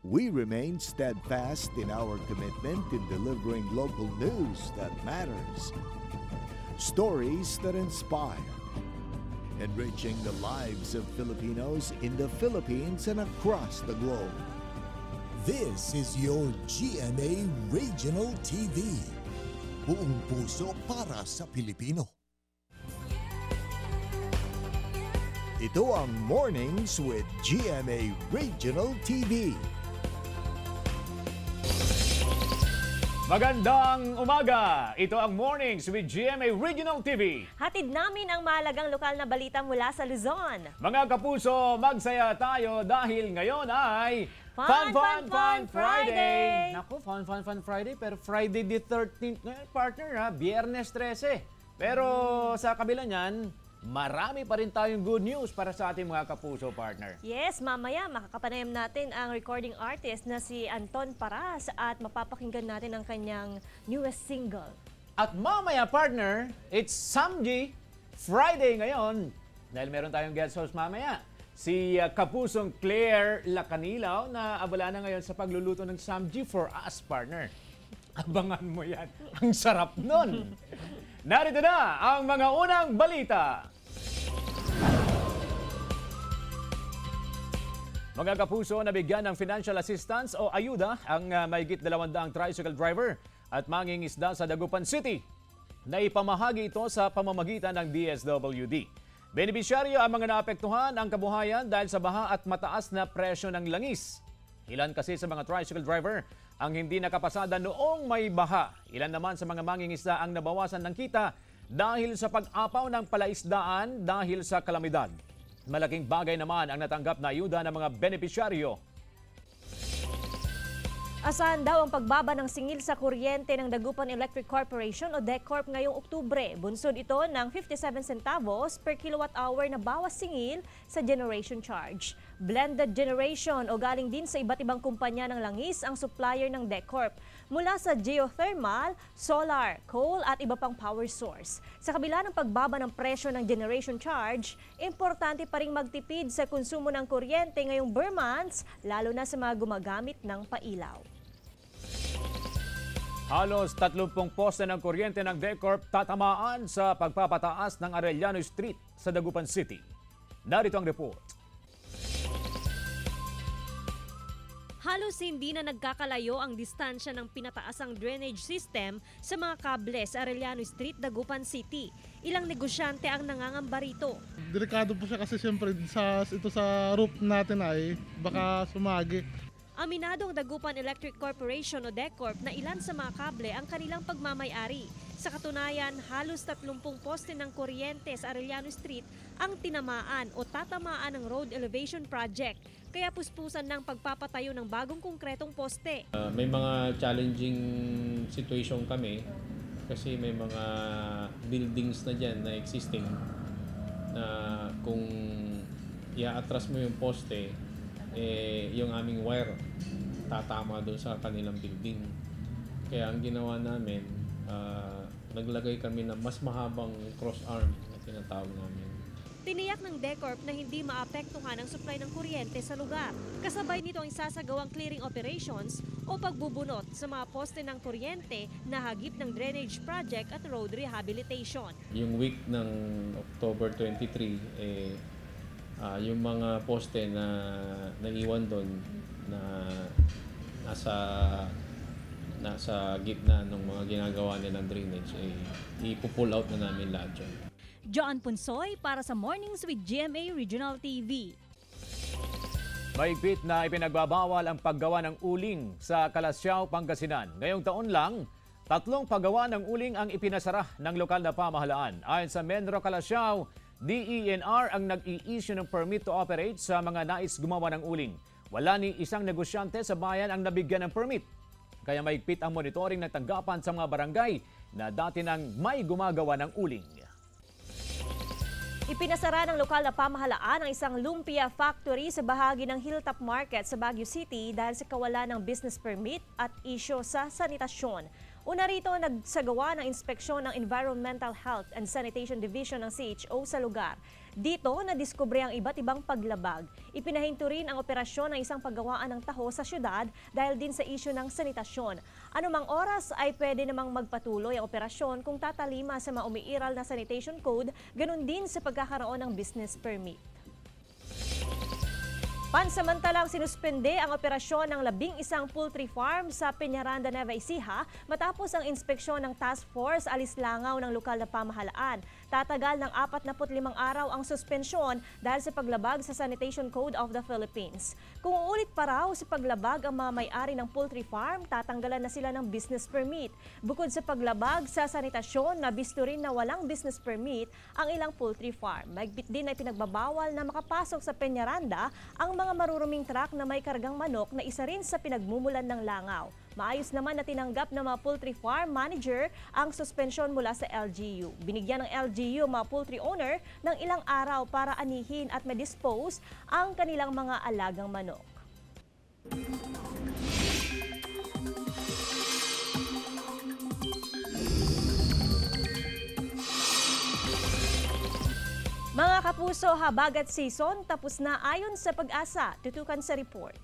We remain steadfast in our commitment in delivering local news that matters, stories that inspire, enriching the lives of Filipinos in the Philippines and across the globe. This is your GMA Regional TV. Buong puso para sa Pilipino. Ito ang Mornings with GMA Regional TV. Magandang umaga! Ito ang Mornings with GMA Regional TV. Hatid namin ang mahalagang lokal na balita mula sa Luzon. Mga kapuso, magsaya tayo dahil ngayon ay Fun Friday! Naku, Fun Friday, pero Friday the 13th ngayon, partner ha, Biyernes 13. Pero sa kabila niyan, marami pa rin tayong good news para sa ating mga kapuso, partner. Yes, mamaya makakapanayam natin ang recording artist na si Anton Paras at mapapakinggan natin ang kanyang newest single. At mamaya, partner, it's Samji Friday ngayon. Dahil meron tayong guest host mamaya. Si kapusong Claire Lacanilaw na abala na ngayon sa pagluluto ng Samji for us, partner. Abangan mo yan. Ang sarap nun. Narito na ang mga unang balita. Mga kapuso, nabigyan ng financial assistance o ayuda ang mahigit 200 tricycle driver at mangingisda sa Dagupan City. Naipamahagi ito sa pamamagitan ng DSWD. Benepisyaryo ang mga naapektuhan ang kabuhayan dahil sa baha at mataas na presyo ng langis. Ilan kasi sa mga tricycle driver ang hindi nakapasada noong may baha. Ilan naman sa mga mangingisda ang nabawasan ng kita dahil sa pag-apaw ng palaisdaan dahil sa kalamidad. Malaking bagay naman ang natanggap na ayuda ng mga benepisyaryo. Asahan daw ang pagbaba ng singil sa kuryente ng Dagupan Electric Corporation o DECORP ngayong Oktubre. Bunsod ito ng 57 centavos per kilowatt hour na bawas singil sa generation charge. Blended generation o galing din sa iba't ibang kumpanya ng langis ang supplier ng DECORP mula sa geothermal, solar, coal at iba pang power source. Sa kabila ng pagbaba ng presyo ng generation charge, importante pa ring magtipid sa konsumo ng kuryente ngayong bare months, lalo na sa mga gumagamit ng pailaw. Halos 30 poste ng kuryente ng DECORP tatamaan sa pagpapataas ng Arellano Street sa Dagupan City. Narito ang report. Halos hindi na nagkakalayo ang distansya ng pinataasang drainage system sa mga kable sa Arellano Street, Dagupan City. Ilang negosyante ang nangangamba rito. Delikado po siya kasi siyempre ito sa roof natin ay baka sumagi. Aminado ang Dagupan Electric Corporation o DECORP na ilan sa mga kable ang kanilang pagmamay-ari. Sa katunayan, halos 30 poste ng kuryente sa Arellano Street ang tinamaan o tatamaan ng road elevation project. Kaya puspusan ng pagpapatayo ng bagong konkretong poste. May mga challenging situation kami kasi may mga buildings na dyan na existing na kung i-atras mo yung poste, yung aming wire tatama doon sa kanilang building. Kaya ang ginawa namin, naglagay kami ng mas mahabang cross arm na tinatawag namin. Tiniyak ng DECORP na hindi maapektuhan ang supply ng kuryente sa lugar. Kasabay nito ang isasagawang clearing operations o pagbubunot sa mga poste ng kuryente na hagip ng drainage project at road rehabilitation. Yung week ng October 23, yung mga poste na naiwan doon na nasa gitna ng mga ginagawa nilang drainage, ipo-pull out na namin lahat yun. John Punsoy para sa Mornings with GMA Regional TV. Mahigpit na ipinagbabawal ang paggawa ng uling sa Calasiao, Pangasinan. Ngayong taon lang, 3 paggawa ng uling ang ipinasara ng lokal na pamahalaan. Ayon sa Menro Calasiao, DENR ang nag-i-issue ng permit to operate sa mga nais gumawa ng uling. Wala ni isang negosyante sa bayan ang nabigyan ng permit. Kaya mahigpit ang monitoring ng tanggapan sa mga barangay na dati nang may gumagawa ng uling. Ipinasara ng lokal na pamahalaan ang isang lumpia factory sa bahagi ng Hilltop Market sa Baguio City dahil sa kawalan ng business permit at isyu sa sanitasyon. Una rito, nagsagawa ng inspeksyon ng Environmental Health and Sanitation Division ng CHO sa lugar. Dito, nadiskubre ang iba't ibang paglabag. Ipinahinto rin ang operasyon ng isang paggawaan ng taho sa syudad dahil din sa isyu ng sanitasyon. Anumang oras ay pwede namang magpatuloy ang operasyon kung tatalima sa mga umiiral na sanitation code, ganun din sa pagkakaroon ng business permit. Pansamantalang sinuspende ang operasyon ng 11 poultry farm sa Peñaranda, Nueva Ecija matapos ang inspeksyon ng Task Force Alislangaw ng lokal na pamahalaan. Tatagal ng 45 araw ang suspensyon dahil sa paglabag sa Sanitation Code of the Philippines. Kung uulit pa raw sa paglabag ang mga may-ari ng poultry farm, tatanggalan na sila ng business permit. Bukod sa paglabag sa sanitasyon, nabisto rin na walang business permit ang ilang poultry farm. Mahigpit din ay pinagbabawal na makapasok sa Peñaranda ang mga maruruming truck na may kargang manok na isa rin sa pinagmumulan ng langaw. Maayos naman na tinanggap ng mga poultry farm manager ang suspensyon mula sa LGU. Binigyan ng LGU mga poultry owner ng ilang araw para anihin at ma-dispose ang kanilang mga alagang manok. Mga kapuso, habagat season tapos na ayon sa Pag-asa. Tutukan sa report.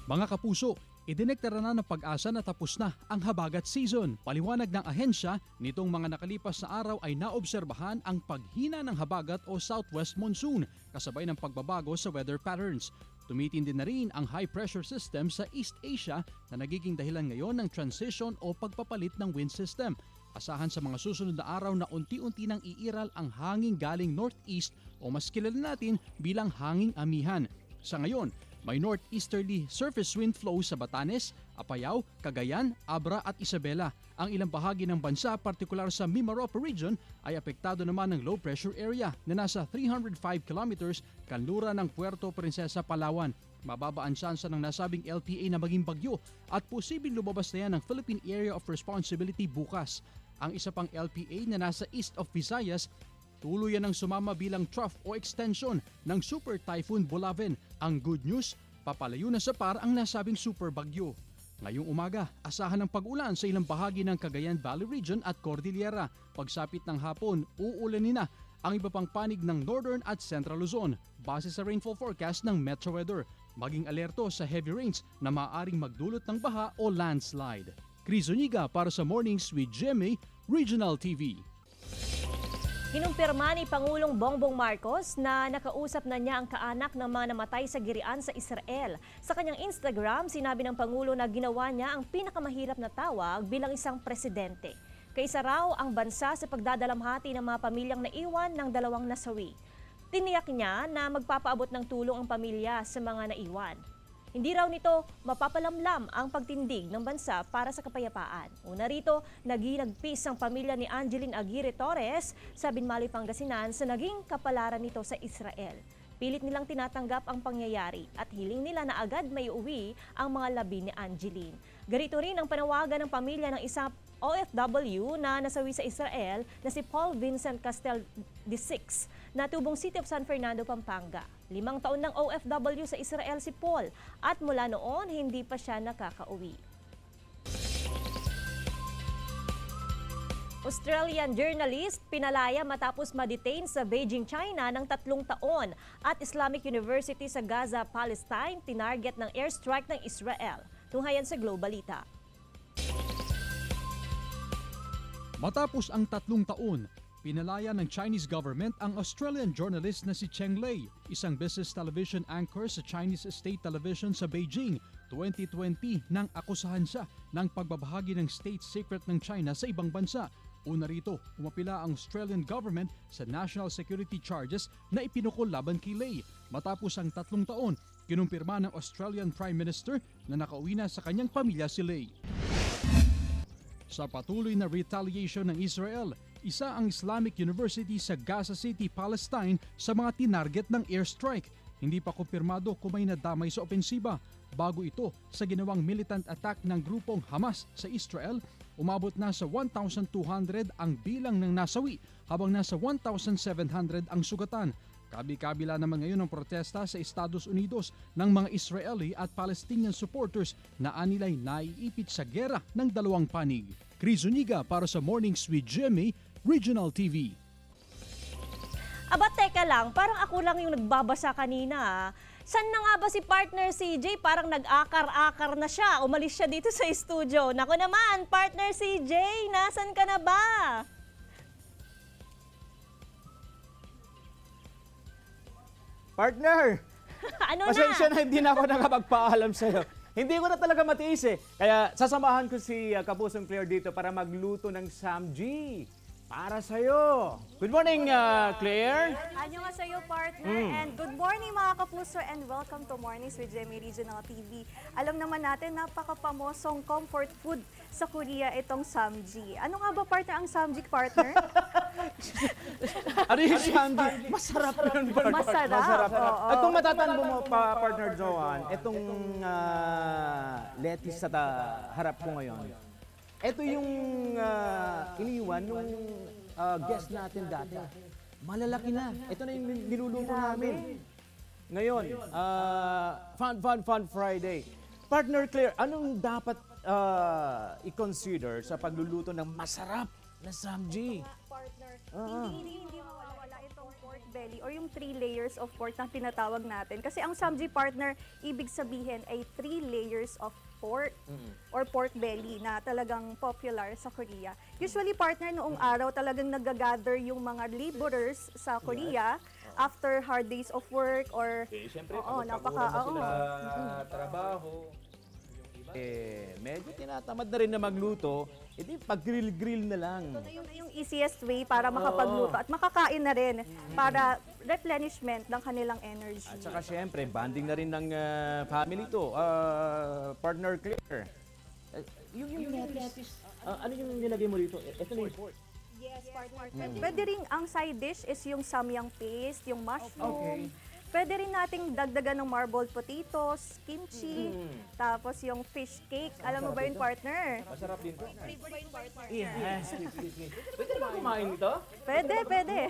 Mga kapuso, idineklara na ng Pag-asa na tapos na ang habagat season. Paliwanag ng ahensya, nitong mga nakalipas na araw ay naobserbahan ang paghina ng habagat o southwest monsoon kasabay ng pagbabago sa weather patterns. Tumitindi na rin ang high pressure system sa East Asia na nagiging dahilan ngayon ng transition o pagpapalit ng wind system. Asahan sa mga susunod na araw na unti-unti nang iiral ang hangin galing northeast o mas kilala natin bilang hanging amihan. Sa ngayon, may northeasterly surface wind flow sa Batanes, Apayao, Cagayan, Abra at Isabela. Ang ilang bahagi ng bansa, partikular sa Mimaropa region, ay apektado naman ng low pressure area na nasa 305 kilometers kanluran ng Puerto Princesa, Palawan. Mababa ang tsansa ng nasabing LPA na maging bagyo at posibleng lumabas na yan ng Philippine Area of Responsibility bukas. Ang isa pang LPA na nasa east of Visayas, tuluyan ng sumama bilang trough o extension ng Super Typhoon Bolaven. Ang good news, papalayo na sa par ang nasabing super bagyo. Ngayong umaga, asahan ng pag-ulan sa ilang bahagi ng Cagayan Valley Region at Cordillera. Pagsapit ng hapon, uulanin na ang iba pang panig ng Northern at Central Luzon. Base sa rainfall forecast ng Metro Weather, maging alerto sa heavy rains na maaaring magdulot ng baha o landslide. Chris Zuniga para sa Mornings with GMA Regional TV. Kinumpirma ni Pangulong Bongbong Marcos na nakausap na niya ang kaanak ng mga namatay sa girian sa Israel. Sa kanyang Instagram, sinabi ng Pangulo na ginawa niya ang pinakamahirap na tawag bilang isang presidente. Kaisa raw ang bansa sa pagdadalamhati ng mga pamilyang naiwan ng dalawang nasawi. Tiniyak niya na magpapaabot ng tulong ang pamilya sa mga naiwan. Hindi raw nito mapapalamlam ang pagtindig ng bansa para sa kapayapaan. Una rito, naginagpis ang pamilya ni Angeline Aguirre Torres sa Binmaloy, Pangasinan sa naging kapalaran nito sa Israel. Pilit nilang tinatanggap ang pangyayari at hiling nila na agad may uwi ang mga labi ni Angeline. Ganito rin ang panawagan ng pamilya ng isang OFW na nasawi sa Israel na si Paul Vincent Castel VI na tubong City of San Fernando, Pampanga. 5 taon ng OFW sa Israel si Paul at mula noon hindi pa siya nakakauwi. Australian journalist pinalaya matapos ma-detain sa Beijing, China ng 3 taon at Islamic University sa Gaza, Palestine, tinarget ng airstrike ng Israel. Tunghayan sa Globalita. Matapos ang 3 taon, pinalaya ng Chinese government ang Australian journalist na si Cheng Lei, isang business television anchor sa Chinese State Television sa Beijing. 2020 nang akusahan siya ng pagbabahagi ng state secret ng China sa ibang bansa. Una rito, umapila ang Australian government sa national security charges na ipinukol laban kay Lei. Matapos ang 3 taon, kinumpirma ng Australian Prime Minister na nakauwi na sa kanyang pamilya si Lei. Sa patuloy na retaliation ng Israel, isa ang Islamic University sa Gaza City, Palestine sa mga tinarget ng airstrike. Hindi pa kumpirmado kung may nadamay sa opensiba. Bago ito, sa ginawang militant attack ng grupong Hamas sa Israel, umabot na sa 1,200 ang bilang ng nasawi habang nasa 1,700 ang sugatan. Kabi-kabila naman ngayon ang protesta sa Estados Unidos ng mga Israeli at Palestinian supporters na anilay naiipit sa gera ng dalawang panig. Chris Zuniga para sa Mornings with Jimmy, Regional TV. Aba, teka lang, parang ako lang yung nagbabasa kanina. San na nga ba si partner CJ? Parang nag-akar-akar na siya. Umalis siya dito sa studio. Nako naman, partner CJ, nasan ka na ba? Partner! Ano Pasensya na? na hindi na ako nakapagpaalam sa'yo. Hindi ko na talaga matiis eh. Kaya sasamahan ko si Kapusong Claire dito para magluto ng samji para sa'yo. Good morning, Claire. Anyo nga sa'yo, partner. And good morning, mga kapuso, and welcome to Mornings with GMA Regional TV. Alam naman natin, napakapamosong comfort food sa Korea itong samji. Ano nga ba, partner, ang samji, partner? Ano yung samji? Masarap yun, partner. Masarap. Oo. At kung matatanda mo pa, partner Joanne, itong lettuce sa harap ko ngayon, ito yung iniwan nung guest natin dati. Malalaki na. Ito na yung niluluto namin. Ngayon, Fun Friday. Partner Claire, anong dapat i-consider sa pagluluto ng masarap na samji? Partner, hindi mawawala itong pork belly or yung 3 layers of pork na tinatawag natin. Kasi ang samji, partner, ibig sabihin ay 3 layers of pork or pork belly na talagang popular sa Korea. Usually, partner, noong araw talagang nag-gather yung mga laborers sa Korea after hard days of work or Siyempre, trabaho. Medyo tinatamad na rin na magluto, edi pag-grill na lang. yung easiest way para makapagluto at makakain na rin para replenishment ng kanilang energy. At saka siyempre, banding na rin ng family to. Partner Claire. Yung lettuce, ano yung nilagay mo dito? Ito na yung pork. Yes, partner. Pwede rin ang side dish is yung samyang paste, yung mushroom. Pwede rin nating dagdagan ng marbled potatoes, kimchi, tapos yung fish cake. Alam mo ba yun, partner? Masarap din to. Yes. Pwede ba kumain ito? Pwede.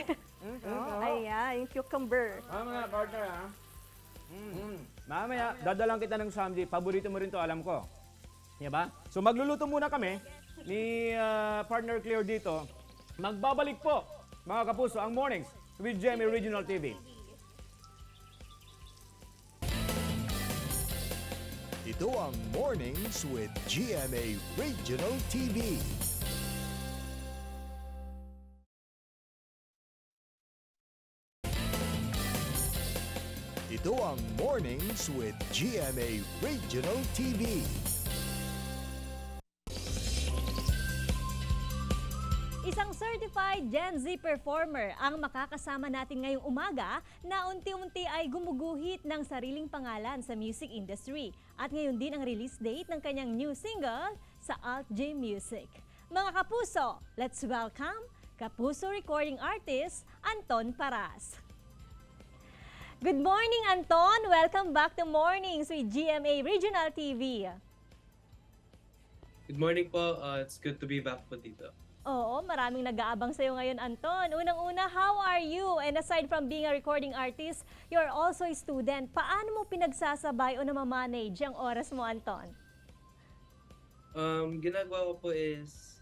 Ayan, yung cucumber. Mga partner ha. Mamaya, dadalang kita ng samji. Paborito mo rin to, alam ko. Diba? So magluluto muna kami ni partner Claire dito. Magbabalik po, mga kapuso, ang Mornings with GMA Regional TV. Ito ang Mornings with GMA Regional TV. Ito ang Mornings with GMA Regional TV. Isang certified Gen Z performer ang makakasama natin ngayong umaga na unti-unti ay gumuguhit ng sariling pangalan sa music industry. At ngayon din ang release date ng kanyang new single sa Alt J Music. Mga kapuso, let's welcome Kapuso recording artist Anton Paras. Good morning, Anton! Welcome back to Mornings with GMA Regional TV. Good morning po. It's good to be back po dito. Oo, maraming nag-aabang sa'yo ngayon, Anton. Unang-una, how are you? And aside from being a recording artist, you're also a student. Paano mo pinagsasabay o namamanage ang oras mo, Anton? Ginagawa ko po is,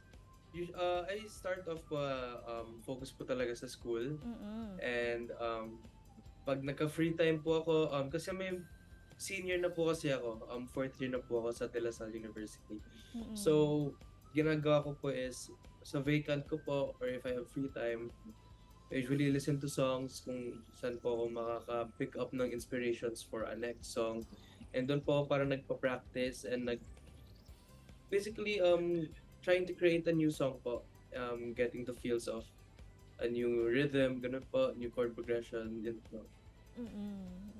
I start off po, focus po talaga sa school. And pag nagka-free time po ako, kasi may senior na po kasi ako, 4th year na po ako sa De La Salle University. So, ginagawa ko po is, sa vacant ko po, or if I have free time, I usually listen to songs kung saan po ako makaka-pick up ng inspirations for a next song. And doon po ako parang nagpa-practice and basically trying to create a new song po. Getting the feels of a new rhythm, ganun po, new chord progression, yun po.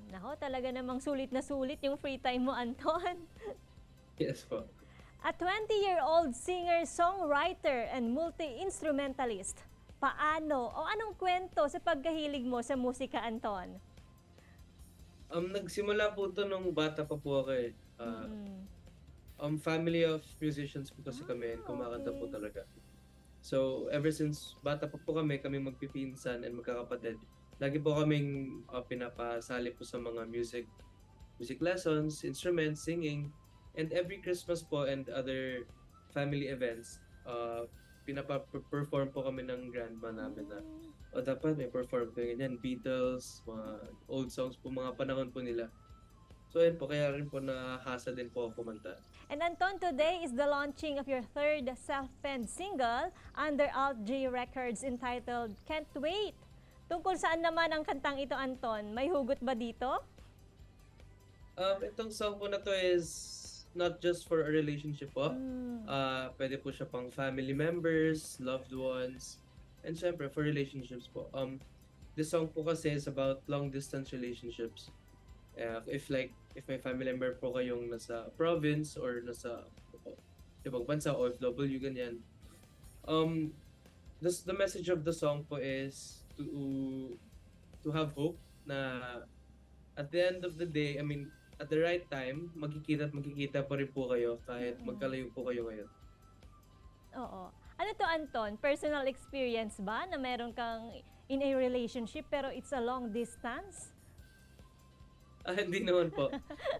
Nako, talaga namang sulit na sulit yung free time mo, Anton. Yes po. A 20-year-old singer, songwriter, and multi-instrumentalist. Paano o anong kwento sa pagkahilig mo sa musika, Anton? Nagsimula po ito nung bata pa po ako eh. Family of musicians po kasi kami and kumakanta po talaga. So, ever since bata pa po kami magpipinsan and magkakapatid, lagi po kaming pinapasali po sa mga music lessons, instruments, singing. And every Christmas po and other family events, pinapa-perform po kami ng grandma namin na dapat may perform ko ganyan, Beatles, mga old songs po, mga panahon po nila. So ayun po, kaya rin po nahasa din po ako kumanta. And Anton, today is the launching of your third self-penned single under Alt J Records entitled Can't Wait. Tungkol saan naman ang kantang ito, Anton? May hugot ba dito? Itong song po na to is not just for a relationship po. Pwede po siya pang family members, loved ones, and syempre for relationships po. This song po kasi is about long distance relationships. If may family member po kayong nasa province or nasa ibang bansa, OFW, ganyan. The message of the song po is to have hope na at the end of the day, I mean, at the right time, magkikita pa rin po kayo kahit magkalayo po kayo ngayon. Oo. Ano to, Anton? Personal experience ba na meron kang in a relationship pero it's a long distance? Hindi naman po.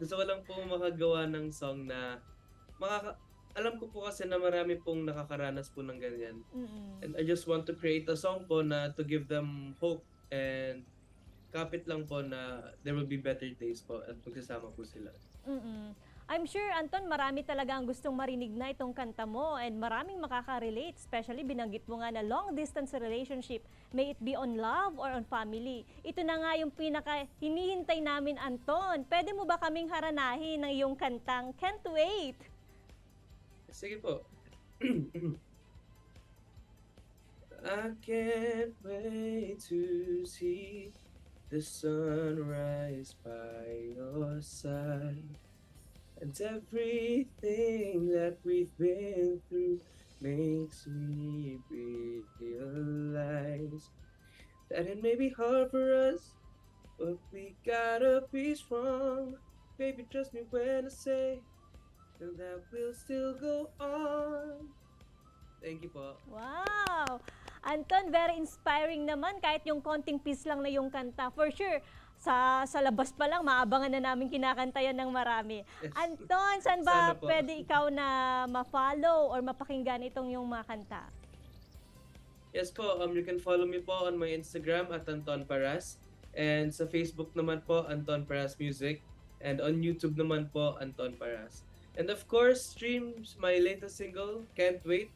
Gusto ko lang po makagawa ng song na alam ko po kasi na marami pong nakakaranas po ng ganyan. And I just want to create a song po na to give them hope and kapit lang po na there will be better days po at magsasama po sila. I'm sure, Anton, marami talaga ang gustong marinig na itong kanta mo and maraming makaka-relate, especially binanggit mo nga na long-distance relationship, may it be on love or on family. Ito na nga yung pinaka-hinihintay namin, Anton. Pwede mo ba kaming haranahin ng iyong kantang Can't Wait? Sige po. I can't wait to see the sunrise by your side. And everything that we've been through makes me realize that it may be hard for us, but we gotta be strong. Baby, trust me when I say that we'll still go on. Thank you po. Wow! Anton, very inspiring naman kahit yung konting piece lang na yung kanta. For sure, sa labas pa lang, maabangan na namin kinakanta yan ng marami. Yes. Anton, saan ba pwede ikaw na ma-follow or mapakinggan itong yung mga kanta? Yes po, you can follow me po on my Instagram at Anton Paras. And sa Facebook naman po, Anton Paras Music. And on YouTube naman po, Anton Paras. And of course, streams my latest single, Can't Wait.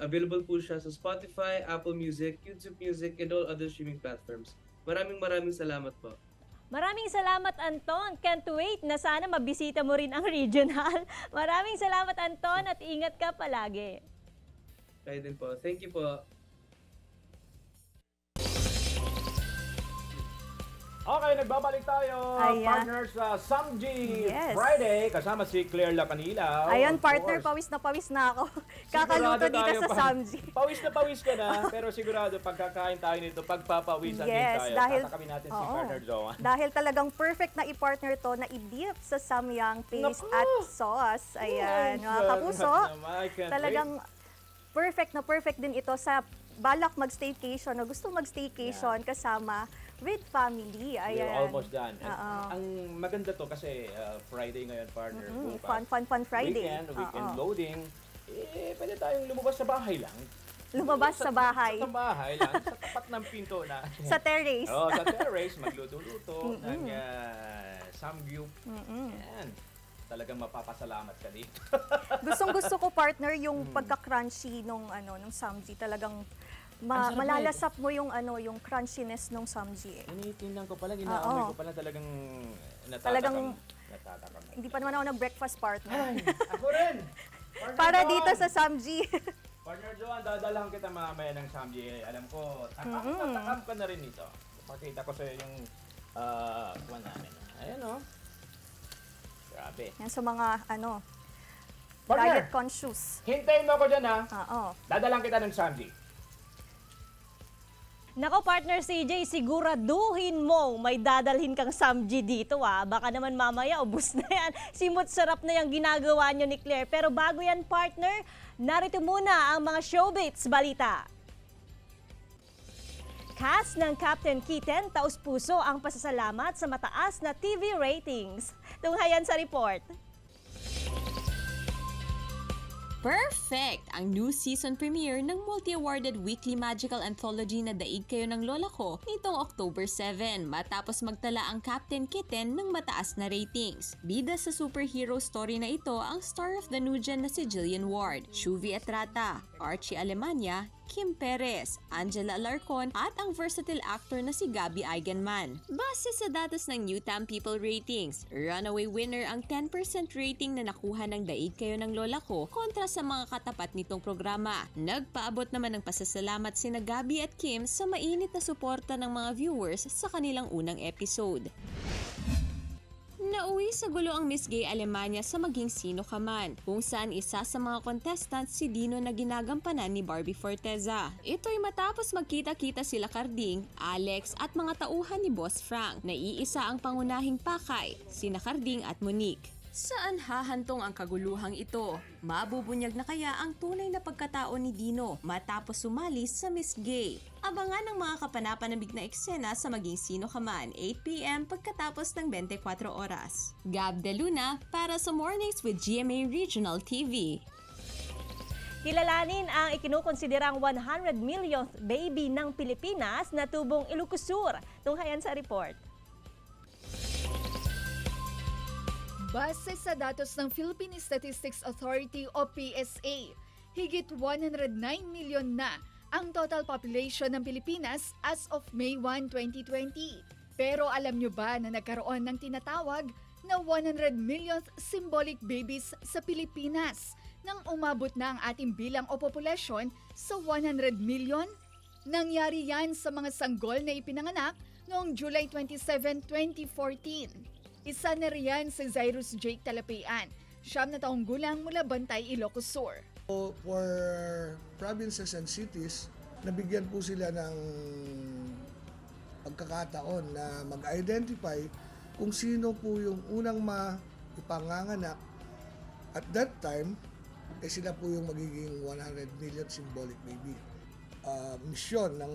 Available po siya sa Spotify, Apple Music, YouTube Music, and all other streaming platforms. Maraming salamat po. Maraming salamat, Anton. Can't wait na sana mabisita mo rin ang regional. Maraming salamat, Anton, at ingat ka palagi. Kayo din po. Thank you po. Okay, nagbabalik tayo, partners sa Samji Friday, kasama si Claire Lacanilaw. Ayan, partner, pawis na ako. Kakaluto dito sa Samji. Pawis ka na, pero sigurado pagkakain tayo nito, pagpapawisan din tayo. Dahil, tatakamin natin si partner Joanne. Dahil talagang perfect na i-partner to na i-dip sa samyang paste at sauce. Ayan, mga kapuso. Talagang perfect din ito sa balak mag-staycation o gusto mag-staycation kasama with family. Ayan. We're almost done. Ang maganda to kasi Friday ngayon, partner. Fun Friday. Weekend loading. Pwede tayong lumabas sa bahay lang. Lumabas sa bahay. Sa bahay lang. Sa tapat ng pinto na. Sa terrace. Sa terrace. Magluto-luto ng samgyup. Yan. Talagang mapapasalamat ka dito. Gustong-gusto ko, partner, yung pagka-crunchy nung samji. Talagang malalasap mo yung crunchiness ng samji. Initingnan ko pala, ginaamoy ko pala, talagang natatakam. Hindi pa naman ako nag-breakfast, partner. Ay, ako rin! Para dito sa samji. Partner Joanne, dadalahan kita mamaya ng samji. Alam ko, takam ka na rin ito. Pakita ko sa'yo yung kuwan namin. Ayan o. Grabe. Yan sa mga partner, diet conscious. Hintayin mo ako dyan ha. Dadalahan kita ng samji. Nako, partner CJ, siguraduhin mo may dadalhin kang samji dito Baka naman mamaya ubos na yan. Simot sarap na yung ginagawa nyo ni Claire. Pero bago yan, partner, narito muna ang mga showbiz balita. Cast ng Captain Kitten, taus-puso ang pasasalamat sa mataas na TV ratings. Tunghayan sa report. Perfect! Ang new season premiere ng multi-awarded weekly magical anthology na Daig Kayo ng Lola Ko nitong October 7 matapos magtala ang Captain Kitten ng mataas na ratings. Bida sa superhero story na ito ang star of the new gen na si Jillian Ward, Shuvi Etrata, Archie Alemania, Kim Perez, Angela Alarcon at ang versatile actor na si Gabby Eigenman. Base sa datos ng Newtown People Ratings, runaway winner ang 10% rating na nakuha ng Daig Kayo ng Lola Ko kontra sa mga katapat nitong programa. Nagpaabot naman ng pasasalamat sina Gabby at Kim sa mainit na suporta ng mga viewers sa kanilang unang episode. Nauwi sa gulo ang Miss Gay Alemania sa Maging Sino Ka Man, kung saan isa sa mga contestants si Dino na ginagampanan ni Barbie Forteza. Ito'y matapos magkita-kita sila Carding, Alex at mga tauhan ni Boss Frank. Naiisa ang pangunahing pakay, sina Carding at Monique. Saan hahantong ang kaguluhang ito? Mabubunyag na kaya ang tunay na pagkatao ni Dino matapos sumali sa Miss Gay? Abangan ang mga kapanapanabig na eksena sa Maging Sino Ka Man, 8 p.m. pagkatapos ng 24 oras. Gab De Luna para sa Mornings with GMA Regional TV. Kilalanin ang ikinukonsiderang 100 millionth baby ng Pilipinas na tubong Ilocosur. Tunghayan sa report. Base sa datos ng Philippine Statistics Authority o PSA, higit 109 million na ang total population ng Pilipinas as of May 1, 2020. Pero alam nyo ba na nagkaroon ng tinatawag na 100 millionth symbolic babies sa Pilipinas nang umabot na ang ating bilang o populasyon sa 100 million? Nangyari yan sa mga sanggol na ipinanganak noong July 27, 2014. Isa na riyan si Zairus Jake Talapian, 9 na taong gulang mula Bantay, Ilocos Sur. For provinces and cities, nabigyan po sila ng pagkakataon na mag-identify kung sino po yung unang maipanganganak. At that time, sila po yung magiging 100 million symbolic baby. Misyon ng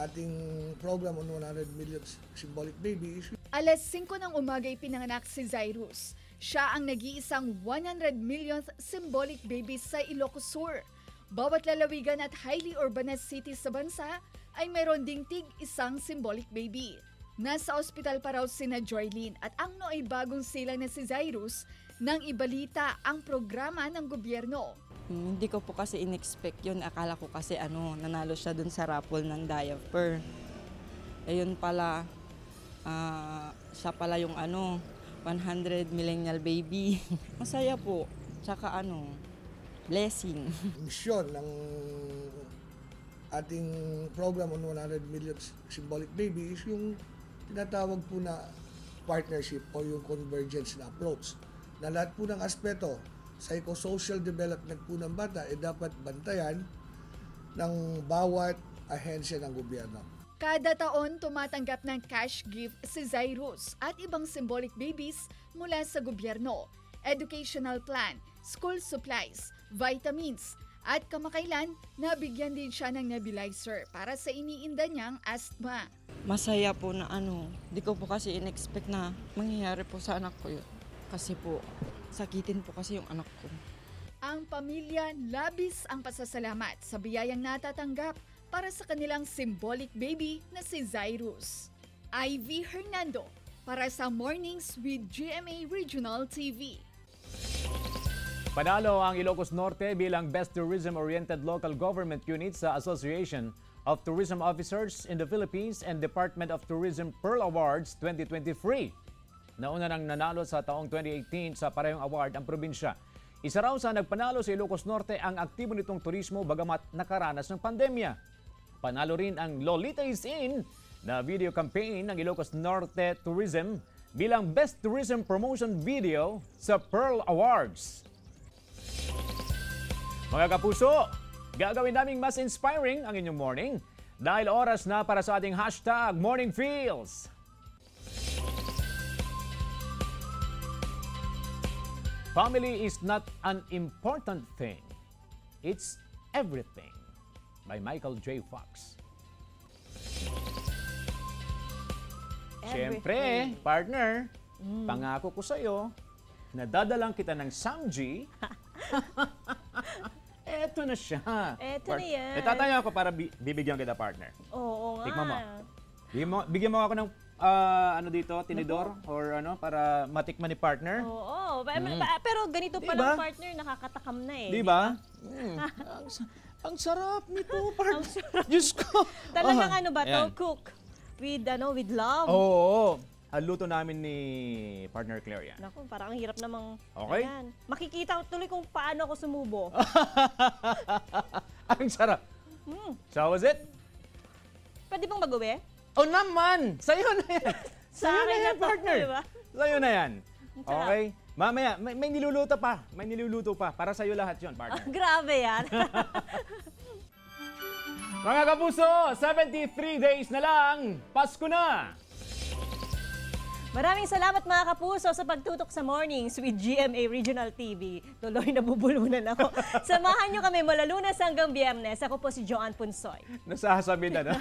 ating program on 100 million symbolic baby is Alas 5 ng umaga ipinanganak si Zairus. Siya ang nag-iisang 100 millionth symbolic baby sa Ilocos Sur. Bawat lalawigan at highly urbanized cities sa bansa ay mayroon ding tig-isang symbolic baby. Nasa ospital pa raw sina Joylene at ang nooy bagong silang na si Zairus nang ibalita ang programa ng gobyerno. Hindi ko po kasi in-expect yun. Akala ko kasi nanalo siya dun sa raffle ng diaper. Ayun pala, siya pala yung 100 millennial baby. Masaya po. Tsaka blessing. Misyon ng ating program on 100 million symbolic baby is yung tinatawag po na partnership o yung convergence na approach. Na lahat po ng aspeto, psychosocial development po ng bata dapat bantayan ng bawat ahensya ng gobyerno. Kada taon tumatanggap ng cash gift si Zairus at ibang symbolic babies mula sa gobyerno, educational plan, school supplies, vitamins, at kamakailan nabigyan din siya ng nebulizer para sa iniinda niyang asthma. Masaya po na di ko po kasi in-expect na mangyayari po sa anak ko yun. Kasi po, sakitin po kasi yung anak ko. Ang pamilya labis ang pasasalamat sa biyayang natatanggap para sa kanilang symbolic baby na si Zairus. Ivy Hernando para sa Mornings with GMA Regional TV. Panalo ang Ilocos Norte bilang Best Tourism-Oriented Local Government Unit sa Association of Tourism Officers in the Philippines and Department of Tourism Pearl Awards 2023. Nauna nang nanalo sa taong 2018 sa parehong award ang probinsya. Isa raw sa nagpanalo sa Ilocos Norte ang aktibo nitong turismo bagamat nakaranas ng pandemya. Panalo rin ang Lolita is In na video campaign ng Ilocos Norte Tourism bilang Best Tourism Promotion Video sa Pearl Awards. Mga kapuso, gagawin naming mas inspiring ang inyong morning dahil oras na para sa ating hashtag Morning Feels. Family is not an important thing. It's everything. By Michael J. Fox. Siyempre, partner, pangako ko sa'yo, nadadalang kita ng Samji Eto na siya. Eto na yan. Tataya ako para bibigyan kita, partner. Oo nga. Tikman mo. Bigyan mo ako ng ano dito, tinidor or ano para matikman ni partner. Oo. Pero ganito Diba? palang partner, nakakatakam na eh. Di ba? Ang sarap nito, partner. Diyos ko. Talagang ano ba to? Ayan. Cook with love. Oo. Ang luto namin ni partner Claire yan. Naku, parang ang hirap namang... Okay. Ayan. Makikita ko tuloy kung paano ako sumubo. Ang sarap. So, was it? Pwede bang mag-uwi? Oh naman! Sa'yo na yan! Sa Sa'yo na akin yan, na to, partner! diba? Sa'yo na yan. sarap. Okay? Mamaya, may niluluto pa. May niluluto pa. Para sa'yo lahat yon, partner. Grabe yan. Mga kapuso, 73 days na lang. Pasko na! Maraming salamat mga kapuso sa pagtutok sa Mornings with GMA Regional TV. Tuloy nabubulunan ako. Samahan nyo kami mula Lunes hanggang Biyernes. Ako po si Joanne Punsoy. Nasasabi na, no?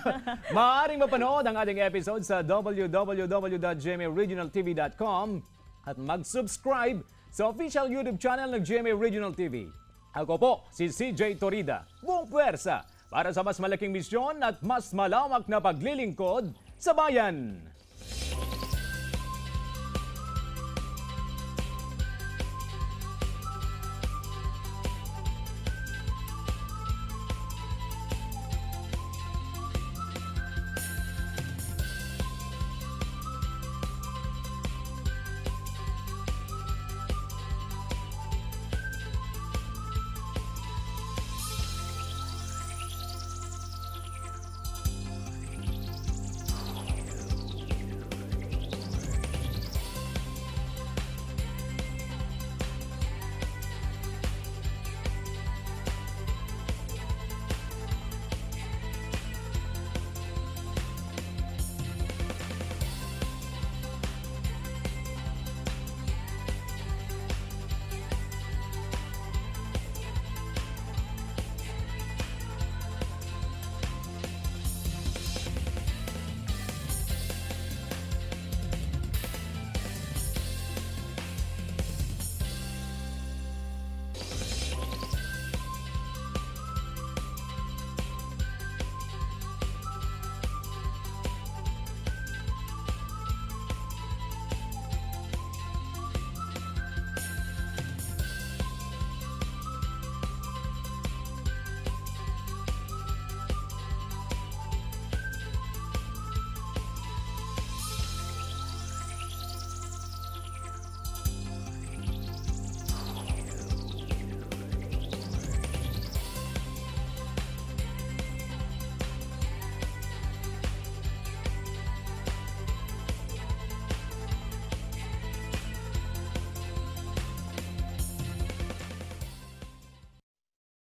Maaaring mapanood ang ating episode sa www.gmaregionaltv.com at mag-subscribe sa official YouTube channel ng GMA Regional TV. Ako po, si CJ Torida. Buong puwersa para sa mas malaking misyon at mas malawak na paglilingkod sa bayan.